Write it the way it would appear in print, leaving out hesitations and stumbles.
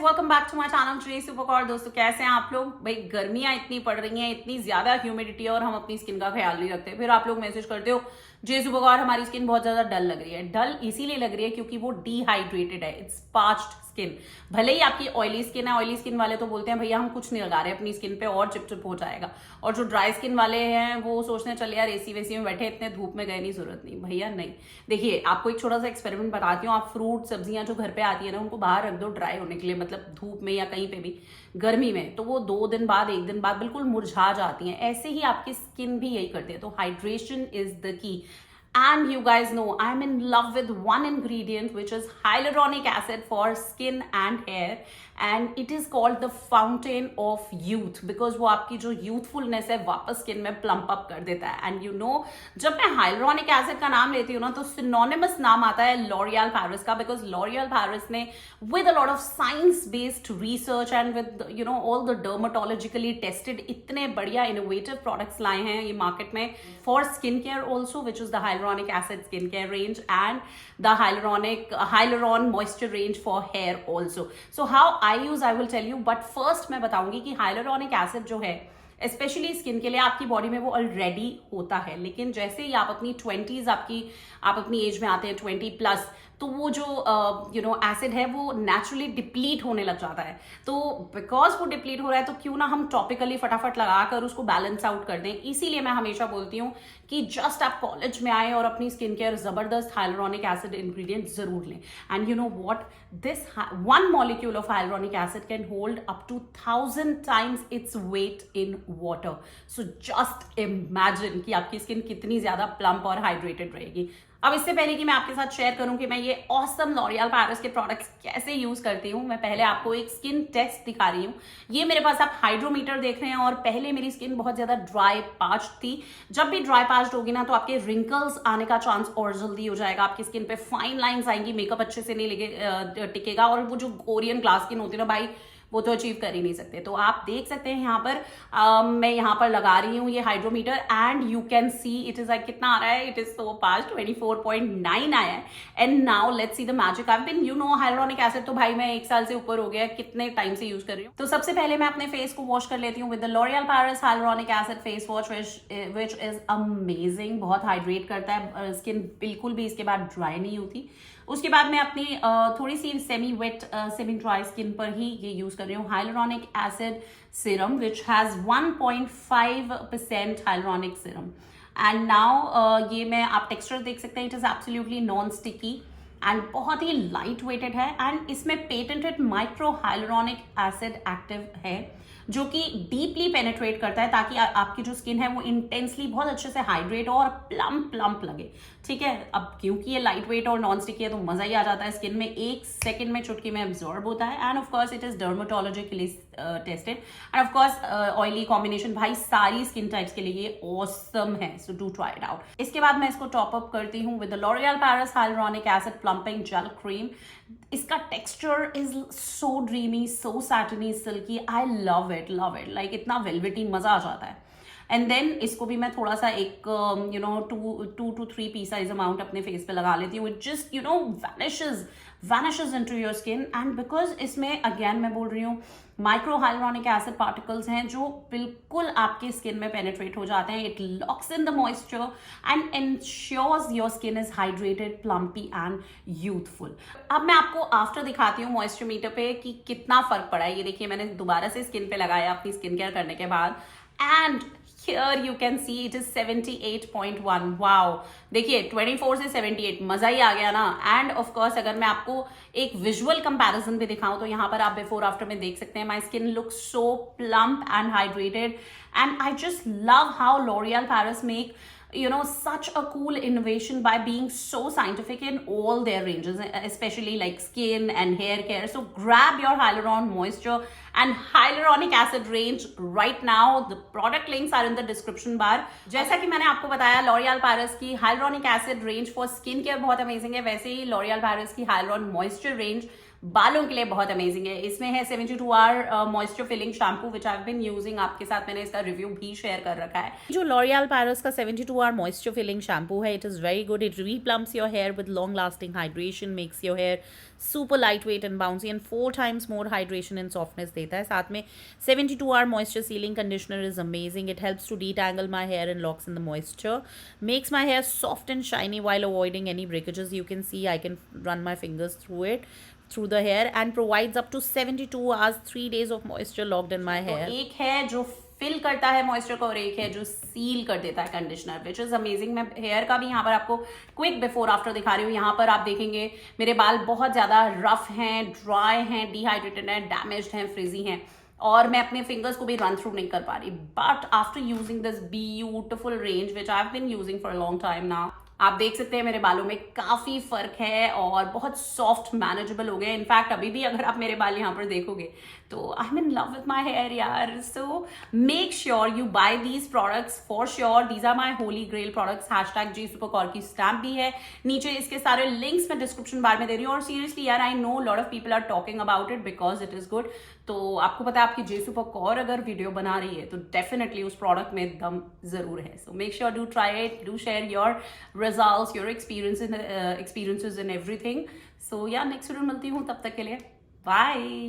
Welcome back to my channel Shri सुपरकॉर। दोस्तों कैसे हैं आप लोग? भाई गर्मियां इतनी पड़ रही हैं, इतनी ज्यादा ह्यूमिडिटी है और हम अपनी स्किन का ख्याल नहीं रखते। फिर आप लोग मैसेज करते हो जे सुपरकॉर हमारी स्किन बहुत ज्यादा डल लग रही है। डल इसीलिए लग रही है क्योंकि वो डिहाइड्रेटेड है, इट्स पार्च्ड स्किन। भले ही आपकी ऑयली स्किन है, ऑयली स्किन वाले तो बोलते हैं भैया हम कुछ नहीं लगा रहे अपनी स्किन पे और चिपचिप हो जाएगा, और जो ड्राई स्किन वाले हैं वो सोचते हैं चल यार एसी वेसी में बैठे, इतने धूप में गए नहीं, जरूरत नहीं। भैया नहीं, देखिए आपको एक छोटा सा एक्सपेरिमेंट बताती हूँ। आप फ्रूट सब्जियां जो घर पे आती है ना उनको बाहर रख दो ड्राई होने के लिए, मतलब धूप में या कहीं पे भी गर्मी में, तो वो 2 दिन बाद 1 दिन बाद बिल्कुल मुरझा जाती हैं। ऐसे ही आपकी स्किन भी यही करती है। तो hydration is the key. And you guys know I'm in love with one ingredient which is hyaluronic acid for skin and hair, and it is called the fountain of youth because वो आपकी जो youthfulness है वापस skin में plump up कर देता है। And you know जब मैं hyaluronic acid का नाम लेती हूँ ना तो synonymous नाम आता है L'Oreal Paris का, because L'Oreal Paris ने with a lot of science based research and with you know all the dermatologically tested इतने बढ़िया innovative products लाए हैं ये मार्केट में for skin care also, which is the hyaluronic acid skincare range and the hyaluron moisture range for hair also. So how I use I will tell you, but first मैं बताऊंगी कि hyaluronic acid जो है specially skin के लिए आपकी body में वो ऑलरेडी होता है, लेकिन जैसे ही आप अपनी 20s आप अपनी एज में आते हैं 20+, तो वो जो एसिड है वो नेचुरली डिप्लीट होने लग जाता है। तो बिकॉज वो डिप्लीट हो रहा है तो क्यों ना हम टॉपिकली फटाफट लगाकर उसको बैलेंस आउट कर दें। इसीलिए मैं हमेशा बोलती हूँ कि जस्ट आप कॉलेज में आए और अपनी स्किन केयर जबरदस्त हाइलुरोनिक एसिड इंग्रेडिएंट जरूर लें। And you know what, this 1 molecule of hyaluronic acid can hold up to 1000 times its weight in water. So just imagine कि आपकी स्किन कितनी ज्यादा प्लम्प और हाइड्रेटेड रहेगी। अब इससे पहले कि मैं आपके साथ शेयर करूं कि मैं ये ऑसम लॉरियल पैरिस के प्रोडक्ट्स कैसे यूज करती हूँ, मैं पहले आपको एक स्किन टेस्ट दिखा रही हूँ। ये मेरे पास आप हाइड्रोमीटर देख रहे हैं, और पहले मेरी स्किन बहुत ज्यादा ड्राई पाच्ड थी। जब भी ड्राई पाच्ड होगी ना तो आपके रिंकल्स आने का चांस और जल्दी हो जाएगा, आपकी स्किन पे फाइन लाइंस आएंगी, मेकअप अच्छे से नहीं टिकेगा, और वो जो कोरियन ग्लास स्किन होती है ना भाई वो तो अचीव कर ही नहीं सकते। तो आप देख सकते हैं यहाँ पर मैं यहाँ पर लगा रही हूँ ये hydrometer, and you can see it is कितना आ रहा है, इट इज सो पास्ट 24.9 आया है। And now let's see the magic. I been hyaluronic acid तो भाई मैं 1 साल से ऊपर हो गया, कितने टाइम से यूज कर रही हूँ। तो सबसे पहले मैं अपने फेस को वॉश कर लेती हूँ with the L'Oreal Paris hyaluronic acid face wash which is amazing. बहुत हाइड्रेट करता है, स्किन बिल्कुल भी इसके बाद ड्राई नहीं होती। उसके बाद मैं अपनी थोड़ी सी semi wet semi dry skin पर ही ये यूज कर रही हूँ hyaluronic acid serum which has 1.5% hyaluronic serum. And now ये मैं आप टेक्सचर देख सकते हैं, it is absolutely non sticky and बहुत ही लाइट वेटेड है। एंड इसमें patented micro hyaluronic acid active है जो कि डीपली पेनेट्रेट करता है ताकि आपकी जो स्किन है वो इंटेंसली बहुत अच्छे से हाइड्रेट हो और प्लम्प लगे। ठीक है, अब क्योंकि ये लाइट वेट और नॉन स्टिकी है तो मजा ही आ जाता है स्किन में, 1 सेकंड में चुटकी में एब्जॉर्ब होता है। And of course it is dermatologically tested, and of course oily combination भाई सारी स्किन टाइप्स के लिए ये ऑसम है, so do try it out. इसके बाद मैं इसको टॉप अप करती हूँ with the L'Oreal Paris hyaluronic acid plumping gel cream. इसका texture is so dreamy, so satiny, silky, I love it like इतना वेलवेटी, मजा आ जाता है। एंड देन इसको भी मैं थोड़ा सा एक 2 to 3 पीस साइज अमाउंट अपने फेस पे लगा लेती हूँ। It just vanishes into your skin, and because इसमें अगेन मैं बोल रही हूँ माइक्रो हाइलुरोनिक एसिड पार्टिकल्स हैं जो बिल्कुल आपके स्किन में पेनेट्रेट हो जाते हैं। It locks in the moisture and ensures your skin is hydrated, plumpy and youthful. अब मैं आपको आफ्टर दिखाती हूँ मॉइस्चर मीटर पे कि कितना फर्क पड़ा है। ये देखिए मैंने दोबारा से स्किन पे लगाया अपनी स्किन केयर करने के बाद, and here you can see it is 78.1. wow, देखिए 24 से 78, मजा ही आ गया ना। एंड ऑफ कोर्स अगर मैं आपको एक विजुअल कंपैरिजन भी दिखाऊं तो यहाँ पर आप बिफोर आफ्टर में देख सकते हैं my skin looks so plump and hydrated, and I just love how L'Oréal Paris make such a cool innovation by being so scientific in all their ranges, especially like skin and hair care. So grab your Hyaluron Moisture and Hyaluronic Acid range right now. The product links are in the description bar. जैसा कि मैंने आपको बताया L'Oreal Paris की Hyaluronic Acid range for skin care बहुत amazing है, वैसे ही L'Oreal Paris की Hyaluron Moisture range बालों के लिए बहुत अमेजिंग है। इसमें है 72 hour moisture filling shampoo which I have been using, आपके साथ मैंने इसका रिव्यू भी शेयर कर रखा है। जो लॉरियल पैरिस का 72 आवर मॉइस्चर फिलिंग शैम्पू है, it is very good. It replumps your hair with long lasting hydration, makes your hair super light weight and bouncy and 4 times more hydration and softness देता है। साथ में 72 hour moisture sealing conditioner is amazing. It helps to detangle my hair and locks in the moisture, makes my hair soft and shiny while avoiding any breakages. You can see I can run my fingers through it, through the hair, and provides up to 72 hours, 3 days of moisture locked in my hair. एक है जो fill करता है moisture को और एक है जो सील कर देता है कंडीशनर, विच इज अमेजिंग। मैं हेयर का भी यहाँ पर आपको क्विक बिफोर आफ्टर दिखा रही हूँ। यहाँ पर आप देखेंगे मेरे बाल बहुत ज्यादा रफ हैं, ड्राई हैं, डिहाइड्रेटेड हैं, डैमेज्ड हैं, फ्रिजी हैं, और मैं अपने फिंगर्स को भी रन थ्रू नहीं कर पा रही। But after using this beautiful range which I have been using for a long time now, आप देख सकते हैं मेरे बालों में काफी फर्क है और बहुत सॉफ्ट मैनेजेबल हो गए। इनफैक्ट अभी भी अगर आप मेरे बाल यहाँ पर देखोगे तो I am in love with my hair यार। So make sure you buy these products for sure. These are my holy grail products. Hashtag जी सुपरकॉर की स्टैम्प भी है नीचे। इसके सारे लिंक्स मैं डिस्क्रिप्शन बार में दे रही हूँ। और सीरियसली यार, I know lot of people are talking about it because it is good. तो आपको पता है आपकी जे सुपरकॉर अगर वीडियो बना रही है तो डेफिनेटली उस प्रोडक्ट में दम जरूर है। So make sure do try it, do share your results, your experiences in everything. So या नेक्स्ट वीडियो मिलती हूँ, तब तक के लिए बाय।